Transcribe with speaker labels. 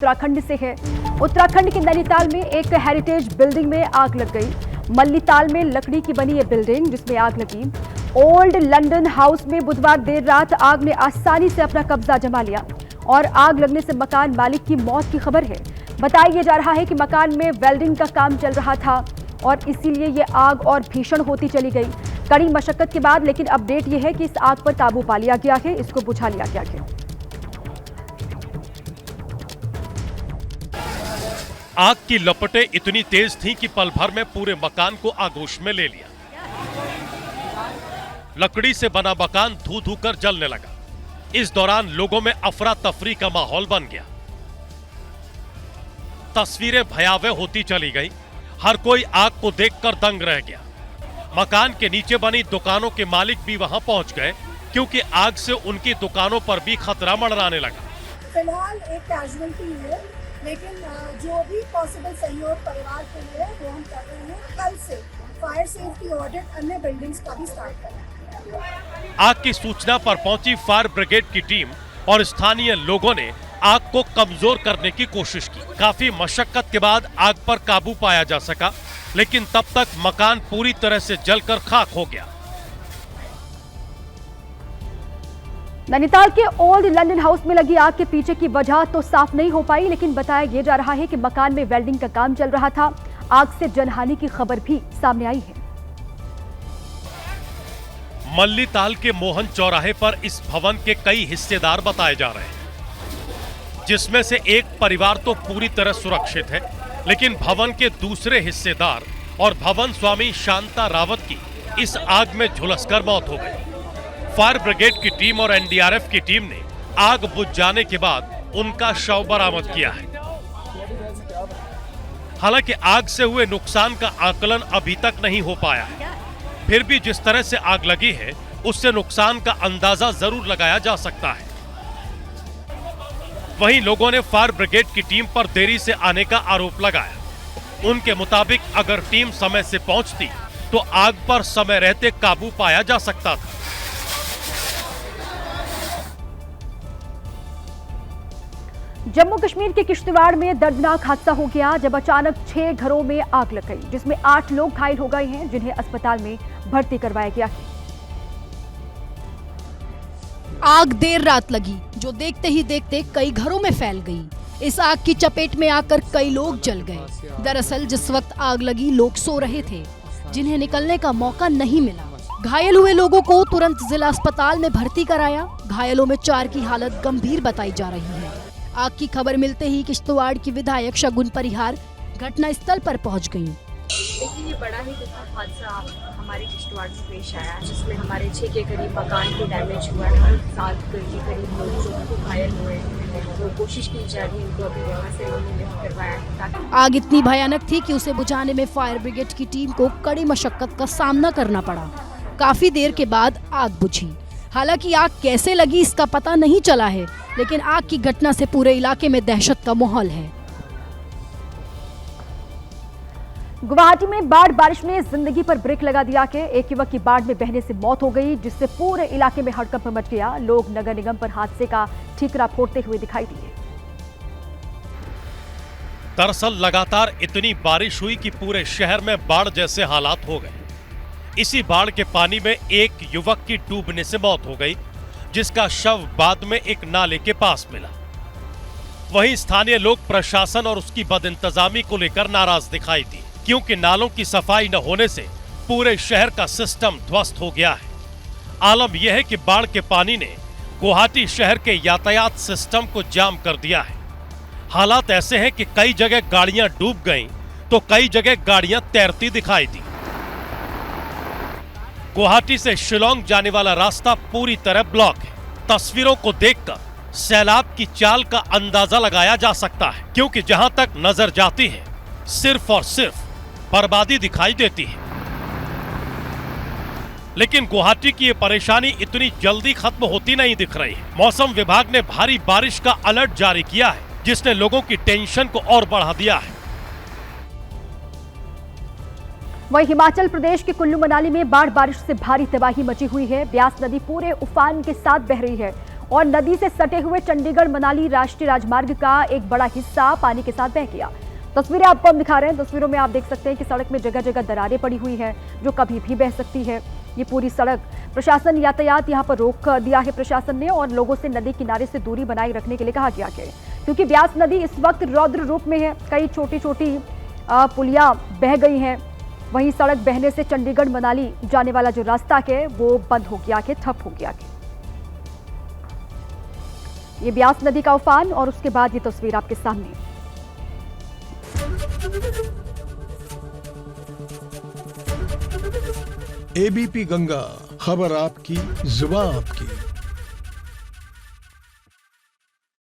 Speaker 1: उत्तराखंड से है। उत्तराखंड के नैनीताल में एक हेरिटेज बिल्डिंग में आग लग गई। मल्लीताल में लकड़ी की बनी ये बिल्डिंग जिसमें आग लगी। ओल्ड लंदन हाउस में बुधवार देर रात आग ने आसानी से अपना कब्जा जमा लिया और आग लगने से मकान मालिक की मौत की खबर है। बताया जा रहा है कि मकान में वेल्डिंग का काम चल रहा था और इसीलिए ये आग और भीषण होती चली गई। कड़ी मशक्कत के बाद लेकिन अपडेट ये है कि इस आग पर काबू पा लिया गया है, इसको बुझा लिया गया है।
Speaker 2: आग की लपटें इतनी तेज थीं कि पल भर में पूरे मकान को आगोश में ले लिया। लकड़ी से बना मकान धू धू कर जलने लगा। इस दौरान लोगों में अफरा तफरी का माहौल बन गया। तस्वीरें भयावह होती चली गई। हर कोई आग को देखकर दंग रह गया। मकान के नीचे बनी दुकानों के मालिक भी वहां पहुंच गए क्योंकि आग से उनकी दुकानों पर भी खतरा मंडराने लगा।
Speaker 3: फिलहाल एक कैजुअलिटी है, लेकिन जो भी पॉसिबल सहयोग परिवार के लिए वो हम कर रहे हैं। कल से फायर सेफ्टी ऑडिट अन्य बिल्डिंग्स का भी स्टार्ट करेंगे।
Speaker 2: आग की सूचना पर पहुंची फायर ब्रिगेड की टीम और स्थानीय लोगों ने आग को कमजोर करने की कोशिश की। काफी मशक्कत के बाद आग पर काबू पाया जा सका, लेकिन तब तक मकान पूरी तरह से जलकर खाक हो गया।
Speaker 1: नैनीताल के ओल्ड लंदन हाउस में लगी आग के पीछे की वजह तो साफ नहीं हो पाई, लेकिन बताया यह जा रहा है कि मकान में वेल्डिंग का काम चल रहा था। आग से जनहानि की खबर भी सामने आई है।
Speaker 2: मल्लीताल के मोहन चौराहे पर इस भवन के कई हिस्सेदार बताए जा रहे हैं, जिसमें से एक परिवार तो पूरी तरह सुरक्षित है, लेकिन भवन के दूसरे हिस्सेदार और भवन स्वामी शांता रावत की इस आग में झुलसकर मौत हो गई। फायर ब्रिगेड की टीम और एनडीआरएफ की टीम ने आग बुझ जाने के बाद उनका शव बरामद किया है। हालांकि आग से हुए नुकसान का आकलन अभी तक नहीं हो पाया है, फिर भी जिस तरह से आग लगी है उससे नुकसान का अंदाजा जरूर लगाया जा सकता है। वहीं लोगों ने फायर ब्रिगेड की टीम पर देरी से आने का आरोप लगाया। उनके मुताबिक अगर टीम समय से पहुंचती तो आग पर समय रहते काबू पाया जा सकता था।
Speaker 1: जम्मू कश्मीर के किश्तवाड़ में दर्दनाक हादसा हो गया जब अचानक 6 घरों में आग लग गई, जिसमें 8 लोग घायल हो गए हैं, जिन्हें अस्पताल में भर्ती करवाया गया है।
Speaker 4: आग देर रात लगी जो देखते ही देखते कई घरों में फैल गई। इस आग की चपेट में आकर कई लोग जल गए। दरअसल जिस वक्त आग लगी लोग सो रहे थे, जिन्हें निकलने का मौका नहीं मिला। घायल हुए लोगों को तुरंत जिला अस्पताल में भर्ती कराया। घायलों में 4 की हालत गंभीर बताई जा रही है। आग की खबर मिलते ही किश्तवाड़ की विधायक शगुन परिहार घटनास्थल पर पहुंच गईं।
Speaker 5: लेकिन ये बड़ा ही दुखद हादसा हमारे किश्तवाड़ में पेश आया, जिसमें हमारे 6 के करीब मकान को डैमेज हुआ है। 7 के करीब लोग जो घायल हुए हैं, तो कोशिश की जा रही है उनको अभी यहाँ से लिफ्ट करवाया।
Speaker 4: आग इतनी भयानक थी कि उसे बुझाने में फायर ब्रिगेड की टीम को कड़ी मशक्कत का सामना करना पड़ा। काफी देर के बाद आग बुझी। हालांकि आग कैसे लगी इसका पता नहीं चला है, लेकिन आग की घटना से पूरे इलाके में दहशत का माहौल है।
Speaker 1: गुवाहाटी में बाढ़ बारिश ने जिंदगी पर ब्रेक लगा दिया कि एक युवक की बाढ़ में बहने से मौत हो गई, जिससे पूरे इलाके में हड़कंप मच गया। लोग नगर निगम पर हादसे का ठीकरा फोड़ते हुए दिखाई दिए।
Speaker 2: दरअसल लगातार इतनी बारिश हुई कि पूरे शहर में बाढ़ जैसे हालात हो गए। इसी बाढ़ के पानी में एक युवक की डूबने से मौत हो गई, जिसका शव बाद में एक नाले के पास मिला। वहीं स्थानीय लोग प्रशासन और उसकी बदइंतजामी को लेकर नाराज दिखाई दी, क्योंकि नालों की सफाई न होने से पूरे शहर का सिस्टम ध्वस्त हो गया है। आलम यह है कि बाढ़ के पानी ने गुवाहाटी शहर के यातायात सिस्टम को जाम कर दिया है। हालात ऐसे हैं कि कई जगह गाड़ियां डूब गईं, तो कई जगह गाड़ियां तैरती दिखाई दी। गुवाहाटी से शिलोंग जाने वाला रास्ता पूरी तरह ब्लॉक है। तस्वीरों को देखकर सैलाब की चाल का अंदाजा लगाया जा सकता है, क्योंकि जहां तक नजर जाती है सिर्फ और सिर्फ बर्बादी दिखाई देती है। लेकिन गुवाहाटी की ये परेशानी इतनी जल्दी खत्म होती नहीं दिख रही है। मौसम विभाग ने भारी बारिश का अलर्ट जारी किया है, जिसने लोगों की टेंशन को और बढ़ा दिया है।
Speaker 1: वहीं हिमाचल प्रदेश के कुल्लू मनाली में बाढ़ बारिश से भारी तबाही मची हुई है। ब्यास नदी पूरे उफान के साथ बह रही है। और नदी से सटे हुए चंडीगढ़ मनाली राष्ट्रीय राजमार्ग का एक बड़ा हिस्सा पानी के साथ बह गया। तस्वीरें आपको हम दिखा रहे हैं। तस्वीरों में आप देख सकते हैं कि सड़क में जगह जगह दरारें पड़ी हुई है जो कभी भी बह सकती है। ये पूरी सड़क प्रशासन यातायात यहाँ पर रोक दिया है प्रशासन ने, और लोगों से नदी किनारे से दूरी बनाए रखने के लिए कहा गया है, क्योंकि ब्यास नदी इस वक्त रौद्र रूप में है। कई छोटी छोटी पुलियां बह गई हैं। वहीं सड़क बहने से चंडीगढ़ मनाली जाने वाला जो रास्ता है वो बंद हो गया है, ठप हो गया है। ये ब्यास नदी का उफान और उसके बाद ये तस्वीर आपके सामने।
Speaker 6: एबीपी गंगा, खबर आपकी, जुबान आपकी।